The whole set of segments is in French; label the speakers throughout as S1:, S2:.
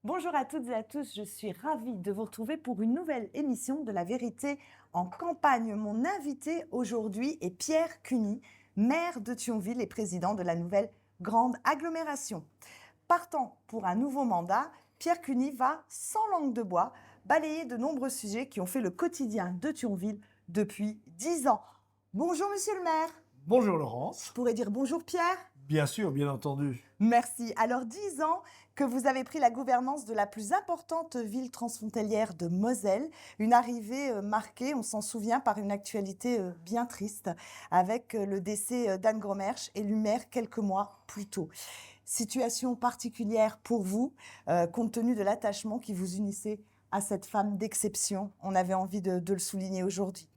S1: Bonjour à toutes et à tous, je suis ravie de vous retrouver pour une nouvelle émission de La Vérité en campagne. Mon invité aujourd'hui est Pierre Cuny, maire de Thionville et président de la nouvelle grande agglomération. Partant pour un nouveau mandat, Pierre Cuny va, sans langue de bois, balayer de nombreux sujets qui ont fait le quotidien de Thionville depuis 10 ans. Bonjour monsieur le maire.
S2: Bonjour
S1: Je
S2: Laurence.
S1: pourrais dire bonjour Pierre.
S2: Bien sûr, bien entendu.
S1: Merci. Alors, 10 ans que vous avez pris la gouvernance de la plus importante ville transfrontalière de Moselle. Une arrivée marquée, on s'en souvient, par une actualité bien triste, avec le décès d'Anne Gromersch, élue maire quelques mois plus tôt. Situation particulière pour vous, compte tenu de l'attachement qui vous unissait à cette femme d'exception. On avait envie de le souligner aujourd'hui.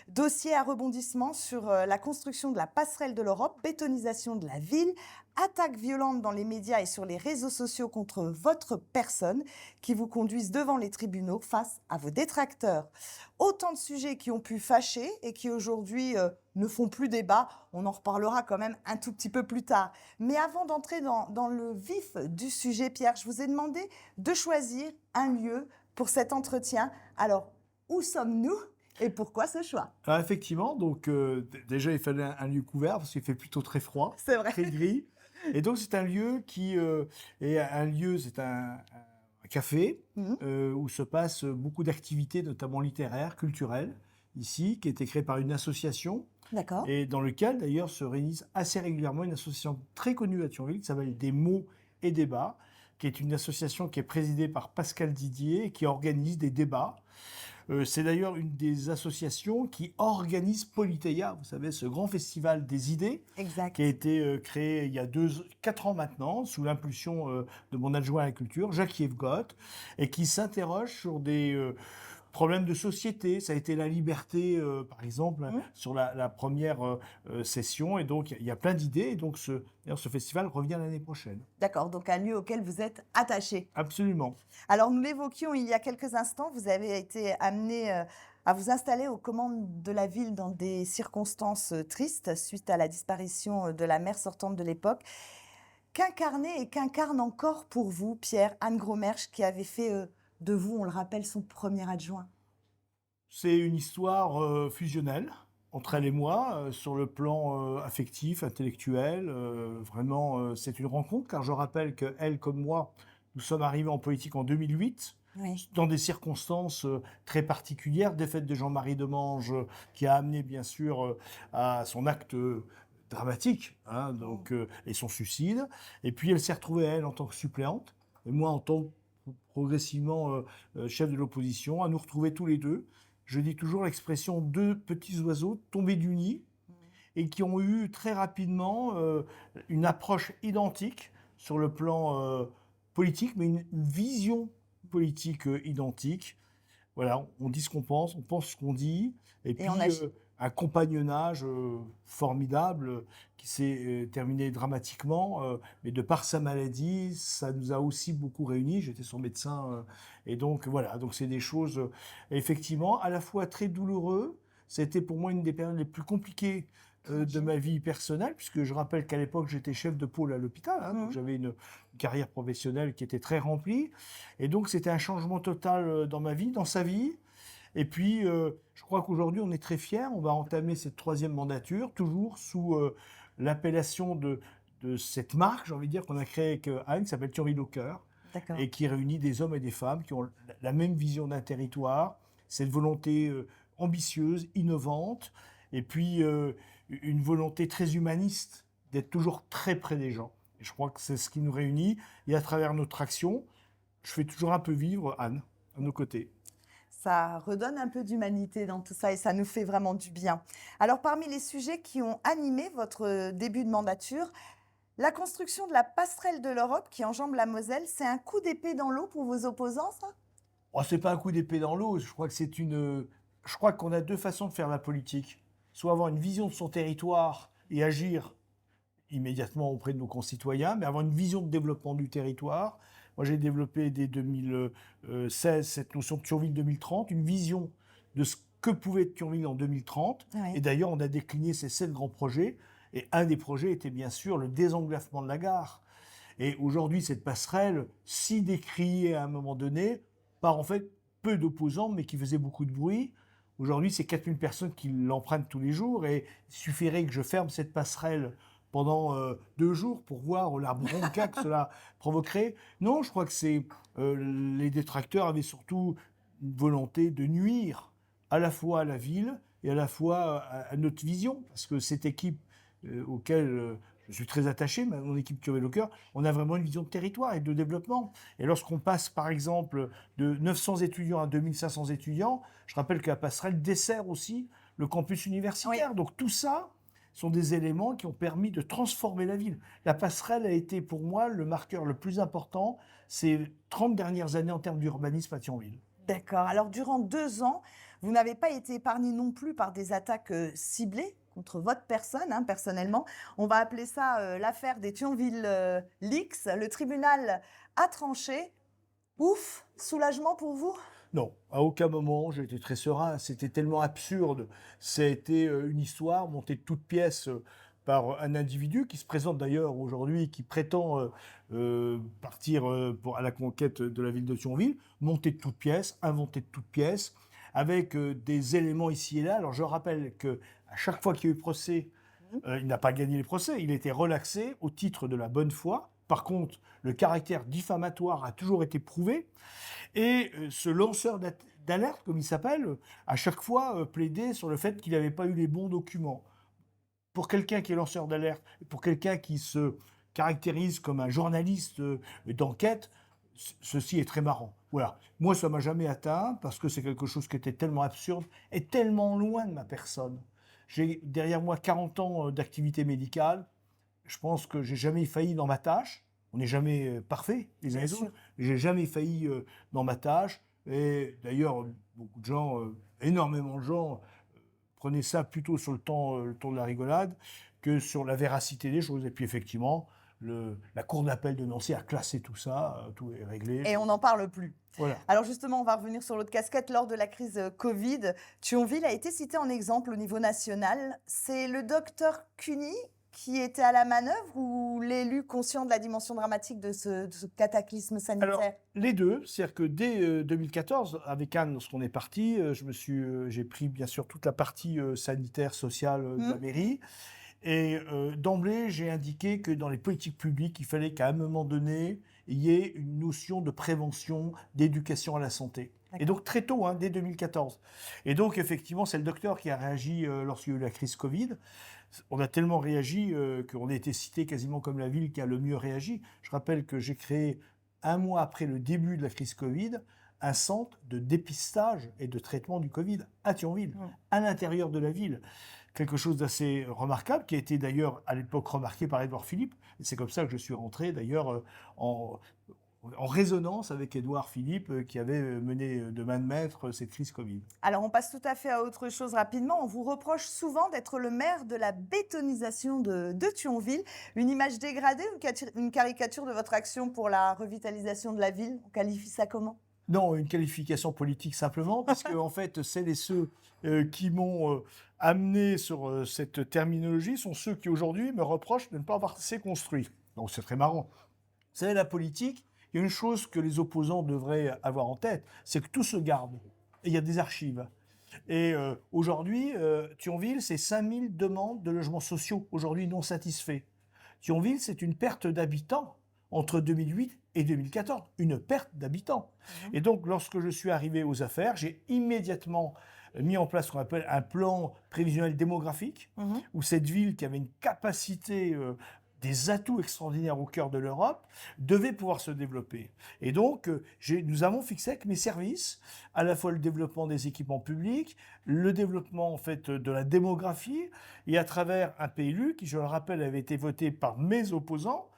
S1: Dossier à rebondissement sur la construction de la passerelle de l'Europe, bétonisation de la ville, attaques violentes dans les médias et sur les réseaux sociaux contre votre personne qui vous conduisent devant les tribunaux face à vos détracteurs. Autant de sujets qui ont pu fâcher et qui aujourd'hui ne font plus débat. On en reparlera quand même un tout petit peu plus tard. Mais avant d'entrer dans le vif du sujet, Pierre, je vous ai demandé de choisir un lieu pour cet entretien. Alors, où sommes-nous et pourquoi ce choix?
S2: Alors effectivement, donc déjà il fallait un lieu couvert parce qu'il fait plutôt très froid,
S1: C'est vrai.
S2: très gris. Et donc c'est un lieu qui est un lieu, c'est un café
S1: Mhm.
S2: où se passent beaucoup d'activités, notamment littéraires, culturelles, ici, qui a été créé par une association
S1: D'accord.
S2: et dans lequel d'ailleurs se réunissent assez régulièrement une association très connue à Thionville qui s'appelle Des mots et débats, qui est une association qui est présidée par Pascal Didier et qui organise des débats. C'est d'ailleurs une des associations qui organise Politeia, vous savez, ce grand festival des idées,
S1: Exact.
S2: qui a été créé il y a 4 ans maintenant, sous l'impulsion de mon adjoint à la culture, Jacques Yves-Gott, et qui s'interroge sur des problèmes de société. Ça a été la liberté, par exemple,
S1: Mhm.
S2: sur la première session, et donc il y a plein d'idées, et donc d'ailleurs, ce festival revient l'année prochaine.
S1: D'accord, donc un lieu auquel vous êtes attaché.
S2: Absolument.
S1: Alors, nous l'évoquions il y a quelques instants, vous avez été amené à vous installer aux commandes de la ville dans des circonstances tristes suite à la disparition de la maire sortante de l'époque. Qu'incarnait et qu'incarne encore pour vous, Pierre, Anne Gromersch, qui avait fait de vous, on le rappelle, son premier adjoint?
S2: C'est une histoire fusionnelle entre elle et moi, sur le plan affectif, intellectuel. Vraiment, c'est une rencontre, car je rappelle qu'elle, comme moi, nous sommes arrivés en politique en 2008,
S1: Oui.
S2: dans des circonstances très particulières. Défaite de Jean-Marie Demange, qui a amené, bien sûr, à son acte dramatique, hein, donc, et son suicide. Et puis, elle s'est retrouvée, elle, en tant que suppléante, et moi, en tant que progressivement chef de l'opposition, à nous retrouver tous les deux. Je dis toujours l'expression deux petits oiseaux tombés du nid et qui ont eu très rapidement une approche identique sur le plan politique, mais une vision politique identique. Voilà, on dit ce qu'on pense, on pense ce qu'on dit, et
S1: Et on
S2: puis
S1: agit.
S2: un compagnonnage formidable qui s'est terminé dramatiquement, mais de par sa maladie, ça nous a aussi beaucoup réunis. J'étais son médecin, et donc voilà, donc c'est des choses effectivement à la fois très douloureux. C'était pour moi une des périodes les plus compliquées de
S1: J'imagine.
S2: ma vie personnelle, puisque je rappelle qu'à l'époque j'étais chef de pôle à l'hôpital, hein, donc
S1: Mhm.
S2: j'avais une carrière professionnelle qui était très remplie. Et donc, c'était un changement total dans ma vie, dans sa vie. Et puis, je crois qu'aujourd'hui, on est très fiers. On va entamer cette troisième mandature, toujours sous l'appellation de cette marque, j'ai envie de dire, qu'on a créée avec Anne, qui s'appelle Thionville au cœur,
S1: D'accord.
S2: et qui réunit des hommes et des femmes qui ont la même vision d'un territoire, cette volonté ambitieuse, innovante, et puis une volonté très humaniste d'être toujours très près des gens. Et je crois que c'est ce qui nous réunit. Et à travers notre action, je fais toujours un peu vivre Anne à nos côtés.
S1: Ça redonne un peu d'humanité dans tout ça et ça nous fait vraiment du bien. Alors, parmi les sujets qui ont animé votre début de mandature, la construction de la passerelle de l'Europe qui enjambe la Moselle, c'est un coup d'épée dans l'eau pour vos opposants, ça?
S2: Oh, c'est pas un coup d'épée dans l'eau. Je crois que c'est une. Je crois qu'on a deux façons de faire la politique. Soit avoir une vision de son territoire et agir immédiatement auprès de nos concitoyens, mais avoir une vision de développement du territoire. Moi, j'ai développé dès 2016 cette notion de Thionville 2030, une vision de ce que pouvait être Thionville en 2030.
S1: Oui.
S2: Et d'ailleurs, on a décliné ces 7 grands projets. Et un des projets était bien sûr le désenclavement de la gare. Et aujourd'hui, cette passerelle, si décriée à un moment donné, par en fait peu d'opposants, mais qui faisait beaucoup de bruit. Aujourd'hui, c'est 4000 personnes qui l'empruntent tous les jours et il suffirait que je ferme cette passerelle pendant 2 jours pour voir la bronca que cela provoquerait. Non, je crois que les détracteurs avaient surtout une volonté de nuire à la fois à la ville et à la fois à notre vision, parce que cette équipe auquel je suis très attaché, mon équipe Turvel au cœur, on a vraiment une vision de territoire et de développement. Et lorsqu'on passe, par exemple, de 900 étudiants à 2500 étudiants, je rappelle que la passerelle dessert aussi le campus universitaire.
S1: Oui.
S2: Donc tout ça sont des éléments qui ont permis de transformer la ville. La passerelle a été pour moi le marqueur le plus important ces 30 dernières années en termes d'urbanisme à Thionville.
S1: D'accord. Alors, durant 2 ans, vous n'avez pas été épargné non plus par des attaques ciblées contre votre personne, hein, personnellement. On va appeler ça l'affaire des Thionville Leaks. Le tribunal a tranché. Ouf, soulagement pour vous?
S2: Non, à aucun moment j'ai été très serein. C'était tellement absurde. C'était une histoire montée de toutes pièces par un individu qui se présente d'ailleurs aujourd'hui, qui prétend partir à la conquête de la ville de Thionville, montée de toutes pièces, inventée de toutes pièces, avec des éléments ici et là. Alors je rappelle que à chaque fois qu'il y a eu procès, il n'a pas gagné les procès, il a été relaxé au titre de la bonne foi. Par contre, le caractère diffamatoire a toujours été prouvé. Et ce lanceur d'alerte, comme il s'appelle, à chaque fois plaidait sur le fait qu'il n'avait pas eu les bons documents. Pour quelqu'un qui est lanceur d'alerte, pour quelqu'un qui se caractérise comme un journaliste d'enquête, ceci est très marrant. Voilà. Moi, ça m'a jamais atteint parce que c'est quelque chose qui était tellement absurde et tellement loin de ma personne. J'ai derrière moi 40 ans d'activité médicale. Je pense que j'ai jamais failli dans ma tâche. On n'est jamais parfait les uns
S1: Bien
S2: les
S1: sûr.
S2: autres. J'ai jamais failli dans ma tâche. Et d'ailleurs, beaucoup de gens, énormément de gens, prenaient ça plutôt sur le ton de la rigolade que sur la véracité des choses. Et puis effectivement, la Cour d'appel de Nancy a classé tout ça, tout est réglé.
S1: Et on n'en parle plus.
S2: Voilà.
S1: Alors justement, on va revenir sur l'autre casquette. Lors de la crise Covid, Thionville a été cité en exemple au niveau national. C'est le docteur Cuny qui était à la manœuvre ou l'élu conscient de la dimension dramatique de ce cataclysme sanitaire?
S2: Alors, les deux, c'est-à-dire que dès 2014, avec Anne, lorsqu'on est parti, j'ai pris bien sûr toute la partie sanitaire, sociale de la mairie. Et d'emblée, j'ai indiqué que dans les politiques publiques, il fallait qu'à un moment donné, il y ait une notion de prévention, d'éducation à la santé. Et donc très tôt, hein, dès 2014. Et donc effectivement, c'est le docteur qui a réagi lorsqu'il y a eu la crise Covid. On a tellement réagi qu'on a été cité quasiment comme la ville qui a le mieux réagi. Je rappelle que j'ai créé, un mois après le début de la crise Covid, un centre de dépistage et de traitement du Covid à Thionville, à l'intérieur de la ville. Quelque chose d'assez remarquable, qui a été d'ailleurs à l'époque remarqué par Édouard Philippe. Et c'est comme ça que je suis rentré d'ailleurs en résonance avec Édouard Philippe qui avait mené de main de maître cette crise Covid.
S1: Alors, on passe tout à fait à autre chose rapidement. On vous reproche souvent d'être le maire de la bétonisation de Thionville. Une image dégradée, une caricature de votre action pour la revitalisation de la ville. On qualifie ça comment?
S2: Non, une qualification politique simplement, parce que en fait, celles et ceux qui m'ont amené sur cette terminologie sont ceux qui aujourd'hui me reprochent de ne pas avoir assez construit. Donc c'est très marrant. Vous savez, la politique, il y a une chose que les opposants devraient avoir en tête, c'est que tout se garde. Et il y a des archives. Et aujourd'hui, Thionville, c'est 5000 demandes de logements sociaux, aujourd'hui non satisfaits. Thionville, c'est une perte d'habitants entre 2008 et 2014, une perte d'habitants. Et donc, lorsque je suis arrivé aux affaires, j'ai immédiatement mis en place ce qu'on appelle un plan prévisionnel démographique, où cette ville qui avait une capacité des atouts extraordinaires au cœur de l'Europe, devait pouvoir se développer. Et donc, nous avons fixé avec mes services à la fois le développement des équipements publics, le développement en fait de la démographie, et à travers un PLU qui, je le rappelle, avait été voté par mes opposants,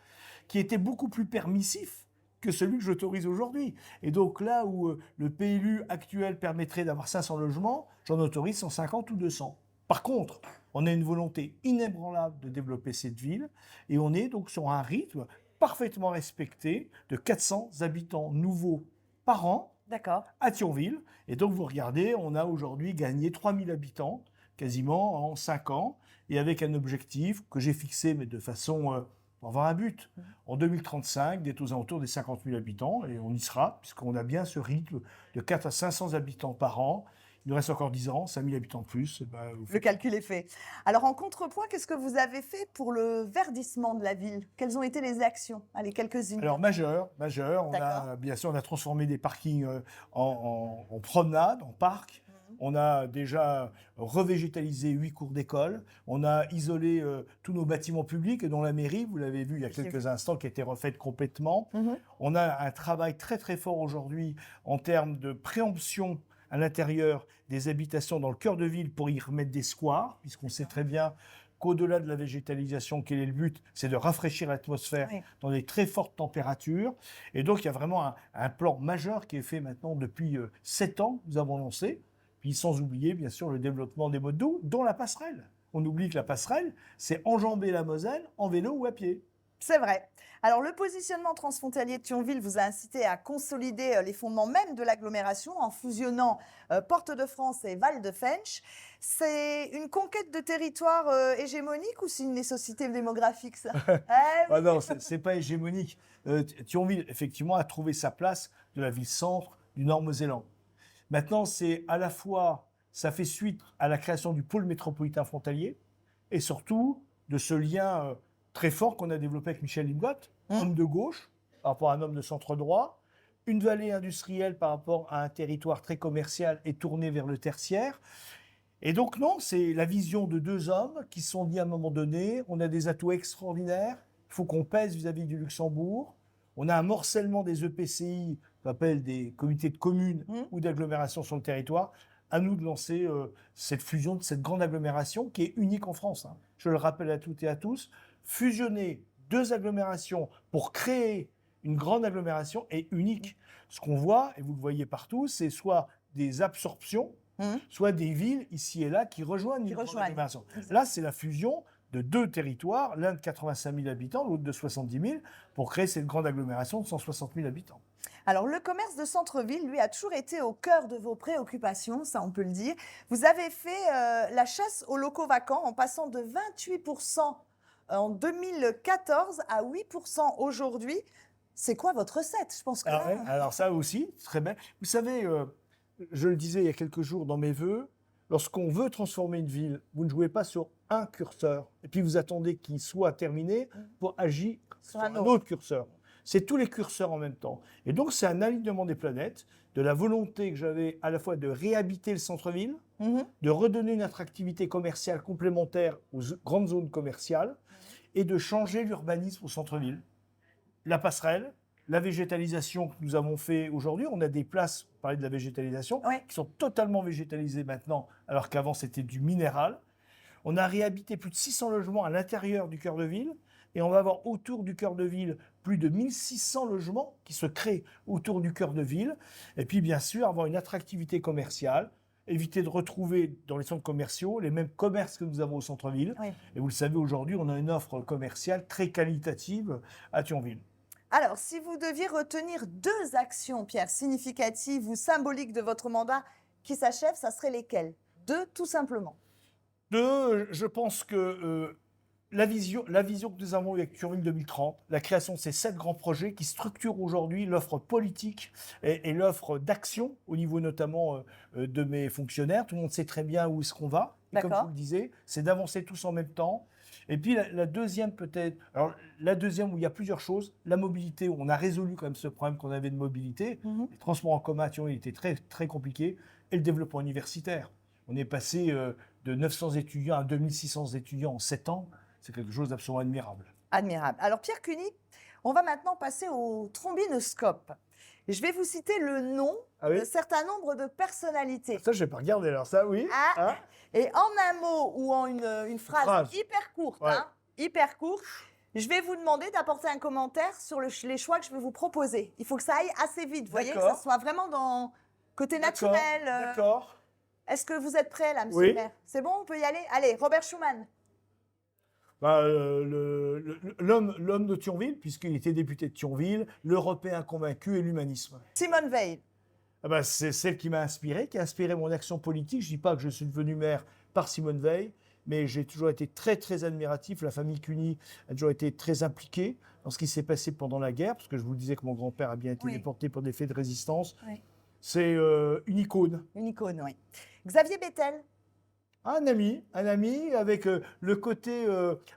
S2: qui était beaucoup plus permissif que celui que j'autorise aujourd'hui. Et donc là où le PLU actuel permettrait d'avoir 500 logements, j'en autorise 150 ou 200. Par contre, on a une volonté inébranlable de développer cette ville et on est donc sur un rythme parfaitement respecté de 400 habitants nouveaux par an à Thionville. Et donc vous regardez, on a aujourd'hui gagné 3000 habitants quasiment en 5 ans et avec un objectif que j'ai fixé mais de façon pour avoir un but. En 2035, d'être aux alentours des 50 000 habitants, et on y sera, puisqu'on a bien ce rythme de 4 à 500 habitants par an. Il nous reste encore 10 ans, 5 000 habitants de plus.
S1: Le calcul est fait. Alors, en contrepoint, qu'est-ce que vous avez fait pour le verdissement de la ville? Quelles ont été les actions? Allez, quelques-unes.
S2: Alors, majeur. Bien sûr, on a transformé des parkings en promenade, en parc. On a déjà revégétalisé 8 cours d'école. On a isolé tous nos bâtiments publics, dont la mairie, vous l'avez vu il y a quelques instants, qui a été refaite complètement. On a un travail très très fort aujourd'hui en termes de préemption à l'intérieur des habitations dans le cœur de ville pour y remettre des squares, puisqu'on sait très bien qu'au-delà de la végétalisation, quel est le but? C'est de rafraîchir l'atmosphère dans des très fortes températures. Et donc, il y a vraiment un plan majeur qui est fait maintenant depuis 7 ans, nous avons lancé. Puis sans oublier, bien sûr, le développement des modes d'eau, dont la passerelle. On oublie que la passerelle, c'est enjamber la Moselle en vélo ou à pied.
S1: C'est vrai. Alors, le positionnement transfrontalier de Thionville vous a incité à consolider les fondements même de l'agglomération en fusionnant Porte de France et Val de Fensch. C'est une conquête de territoire hégémonique ou c'est une nécessité démographique, ça?
S2: Ah non, c'est pas hégémonique. Thionville, effectivement, a trouvé sa place de la ville-centre du Nord-Mosellan. Maintenant, c'est à la fois, ça fait suite à la création du pôle métropolitain frontalier et surtout de ce lien très fort qu'on a développé avec Michel Limgot, homme de gauche par rapport à un homme de centre droit, une vallée industrielle par rapport à un territoire très commercial et tourné vers le tertiaire. Et donc non, c'est la vision de deux hommes qui se sont dit à un moment donné, on a des atouts extraordinaires, il faut qu'on pèse vis-à-vis du Luxembourg, on a un morcellement des EPCI, qu'on appelle des comités de communes ou d'agglomération sur le territoire, à nous de lancer cette fusion de cette grande agglomération qui est unique en France. Je le rappelle à toutes et à tous, fusionner deux agglomérations pour créer une grande agglomération est unique. Ce qu'on voit, et vous le voyez partout, c'est soit des absorptions, soit des villes ici et là qui rejoignent une grande agglomération. Là, c'est la fusion de deux territoires, l'un de 85 000 habitants, l'autre de 70 000, pour créer cette grande agglomération de 160 000 habitants.
S1: Alors, le commerce de centre-ville, lui, a toujours été au cœur de vos préoccupations, ça on peut le dire. Vous avez fait la chasse aux locaux vacants en passant de 28% en 2014 à 8% aujourd'hui. C'est quoi votre recette? Je pense que
S2: alors ça aussi, très bien. Vous savez, je le disais il y a quelques jours dans mes vœux, lorsqu'on veut transformer une ville, vous ne jouez pas sur un curseur et puis vous attendez qu'il soit terminé pour agir sur un autre curseur. C'est tous les curseurs en même temps. Et donc, c'est un alignement des planètes, de la volonté que j'avais à la fois de réhabiter le centre-ville, de redonner une attractivité commerciale complémentaire aux grandes zones commerciales et de changer l'urbanisme au centre-ville. La passerelle, la végétalisation que nous avons fait aujourd'hui, on a des places, pour parler de la végétalisation, qui sont totalement végétalisées maintenant, alors qu'avant c'était du minéral. On a réhabité plus de 600 logements à l'intérieur du cœur de ville. Et on va avoir autour du cœur de ville plus de 1600 logements qui se créent autour du cœur de ville. Et puis, bien sûr, avoir une attractivité commerciale, éviter de retrouver dans les centres commerciaux les mêmes commerces que nous avons au centre-ville. Et vous le savez, aujourd'hui, on a une offre commerciale très qualitative à Thionville.
S1: Alors, si vous deviez retenir deux actions, Pierre, significatives ou symboliques de votre mandat qui s'achève, ça serait lesquelles? Deux, tout simplement.
S2: Deux, je pense que... La vision que nous avons eue avec Thionville 2030, la création de ces 7 grands projets qui structurent aujourd'hui l'offre politique et l'offre d'action au niveau notamment de mes fonctionnaires. Tout le monde sait très bien où est-ce qu'on va. Et comme je vous le disais, c'est d'avancer tous en même temps. Et puis la deuxième peut-être, alors la deuxième où il y a plusieurs choses, la mobilité, où on a résolu quand même ce problème qu'on avait de mobilité. Les transports en commun à Thionville étaient très, très compliqués. Et le développement universitaire. On est passé de 900 étudiants à 2600 étudiants en 7 ans. C'est quelque chose d'absolument admirable.
S1: Admirable. Alors Pierre Cuny, on va maintenant passer au trombinoscope. Et je vais vous citer le nom d'un certain nombre de personnalités.
S2: Ça, je n'ai pas regardé alors, ça, oui.
S1: Et en un mot ou en une phrase hyper courte, hyper courte, je vais vous demander d'apporter un commentaire sur les choix que je vais vous proposer. Il faut que ça aille assez vite, vous voyez, que ça soit vraiment dans côté naturel.
S2: D'accord.
S1: Est-ce que vous êtes prêt là, monsieur le maire? C'est bon, on peut y aller? Allez, Robert Schuman.
S2: L'homme de Thionville, puisqu'il était député de Thionville, l'Européen convaincu et l'humanisme.
S1: Simone Veil.
S2: C'est celle qui m'a inspiré, qui a inspiré mon action politique. Je ne dis pas que je suis devenu maire par Simone Veil, mais j'ai toujours été très, très admiratif. La famille Cuny a toujours été très impliquée dans ce qui s'est passé pendant la guerre, parce que je vous disais que mon grand-père a bien été
S1: Oui.
S2: déporté pour des faits de résistance.
S1: Oui.
S2: C'est une icône.
S1: Une icône, oui. Xavier Bettel,
S2: Un ami avec le côté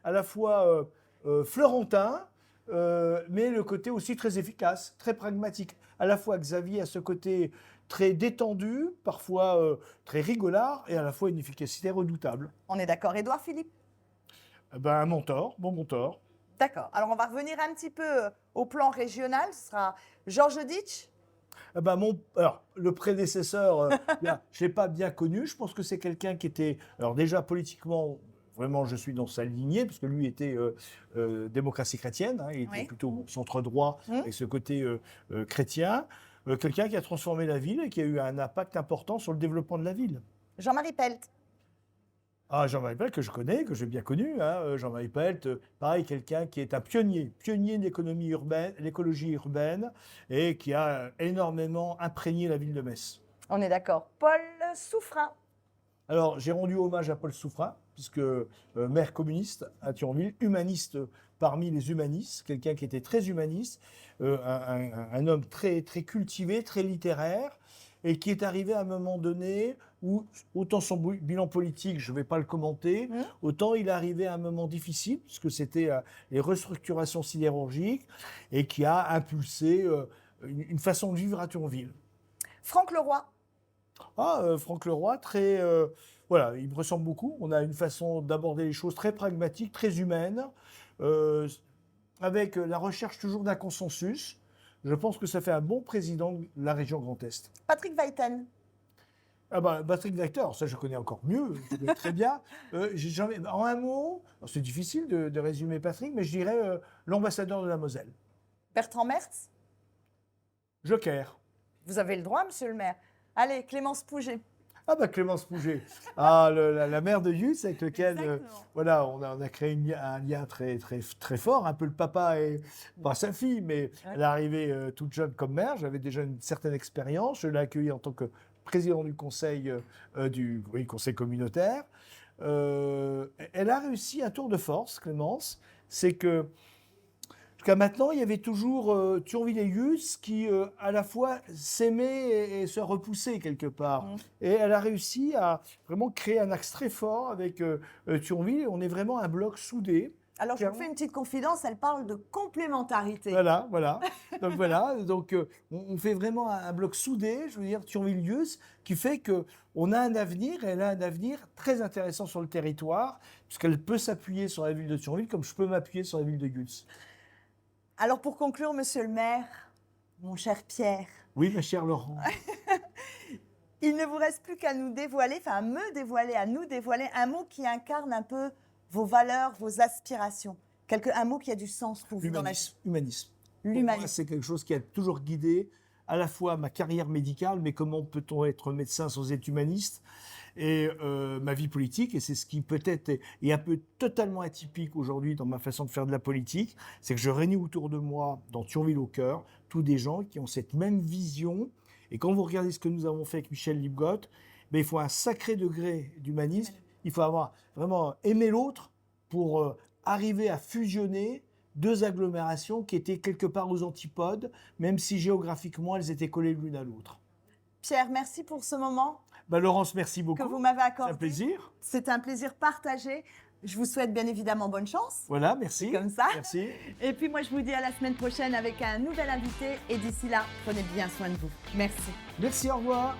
S2: à la fois fleurantin, mais le côté aussi très efficace, très pragmatique. À la fois Xavier a ce côté très détendu, parfois très rigolard, et à la fois une efficacité redoutable.
S1: on est d'accord. Édouard Philippe,
S2: Un mentor, bon mentor.
S1: d'accord. Alors, on va revenir un petit peu au plan régional. Ce sera Georges Ditch.
S2: Alors, le prédécesseur, je ne l'ai pas bien connu. Je pense que c'est quelqu'un qui était, alors déjà politiquement, vraiment, je suis dans sa lignée, parce que lui était démocratie chrétienne, hein, il était
S1: Oui.
S2: plutôt centre-droit, avec ce côté chrétien. Quelqu'un qui a transformé la ville et qui a eu un impact important sur le développement de la ville.
S1: Jean-Marie Pelt.
S2: Ah, Jean-Marie Pelt, que je connais, que j'ai bien connu. Hein. Jean-Marie Pelt, pareil, quelqu'un qui est un pionnier de l'économie urbaine, l'écologie urbaine, et qui a énormément imprégné la ville de Metz.
S1: On est d'accord. Paul Souffrin.
S2: Alors, j'ai rendu hommage à Paul Souffrin, puisque maire communiste à Thionville, humaniste parmi les humanistes, quelqu'un qui était très humaniste, un homme très, très cultivé, très littéraire, et qui est arrivé à un moment donné où, autant son bilan politique, je ne vais pas le commenter, autant il est arrivé à un moment difficile, puisque c'était les restructurations sidérurgiques, et qui a impulsé une façon de vivre à Thionville.
S1: Franck Leroy.
S2: Franck Leroy, très, voilà, il me ressemble beaucoup. On a une façon d'aborder les choses très pragmatique, très humaine, avec la recherche toujours d'un consensus. Je pense que ça fait un bon président de la région Grand Est.
S1: Patrick Weiten.
S2: Patrick Vector, ça je connais encore mieux, je connais très bien. En un mot, c'est difficile de résumer Patrick, mais je dirais l'ambassadeur de la Moselle.
S1: Bertrand Mertz.
S2: Joker.
S1: Vous avez le droit, monsieur le maire. Allez, Clémence Pouget.
S2: Clémence Pouget, la mère de Yus avec lequel
S1: Exactement.
S2: on a créé un lien très, très, très fort. Un peu le papa et pas sa fille, mais elle est arrivée toute jeune comme mère. J'avais déjà une certaine expérience. Je l'ai accueillie en tant que président du conseil, conseil communautaire. Elle a réussi un tour de force, Clémence. C'est que jusqu'à maintenant, il y avait toujours Thionville et Yus qui, à la fois, s'aimaient et se repoussaient quelque part. Et elle a réussi à vraiment créer un axe très fort avec Thionville. On est vraiment un bloc soudé.
S1: Alors, je vous fais une petite confidence, elle parle de complémentarité.
S2: Voilà. Donc, on fait vraiment un bloc soudé, je veux dire, Thionville-Yus, qui fait qu'on a un avenir, et elle a un avenir très intéressant sur le territoire, puisqu'elle peut s'appuyer sur la ville de Thionville comme je peux m'appuyer sur la ville de Yus.
S1: Alors, pour conclure, monsieur le maire, mon cher Pierre.
S2: Oui, ma chère Laurent.
S1: Il ne vous reste plus qu'à nous dévoiler, à nous dévoiler un mot qui incarne un peu vos valeurs, vos aspirations. Un mot qui a du sens pour vous dans la vie.
S2: Humanisme.
S1: L'humanisme.
S2: Pour moi, c'est quelque chose qui a toujours guidé à la fois ma carrière médicale, mais comment peut-on être médecin sans être humaniste, et ma vie politique. Et c'est ce qui peut-être est un peu totalement atypique aujourd'hui dans ma façon de faire de la politique, c'est que je réunis autour de moi, dans Thionville au cœur, tous des gens qui ont cette même vision. Et quand vous regardez ce que nous avons fait avec Michel Lipgott, il faut un sacré degré d'humanisme. Il faut avoir vraiment aimé l'autre pour arriver à fusionner deux agglomérations qui étaient quelque part aux antipodes, même si géographiquement elles étaient collées l'une à l'autre.
S1: Pierre, merci pour ce moment.
S2: Laurence, merci beaucoup.
S1: Que vous m'avez accordé.
S2: C'est un plaisir.
S1: C'est un plaisir partagé. Je vous souhaite bien évidemment bonne chance.
S2: Voilà, merci.
S1: Comme ça.
S2: Merci.
S1: Et puis moi, je vous dis à la semaine prochaine avec un nouvel invité. Et d'ici là, prenez bien soin de vous. Merci.
S2: Merci, au revoir.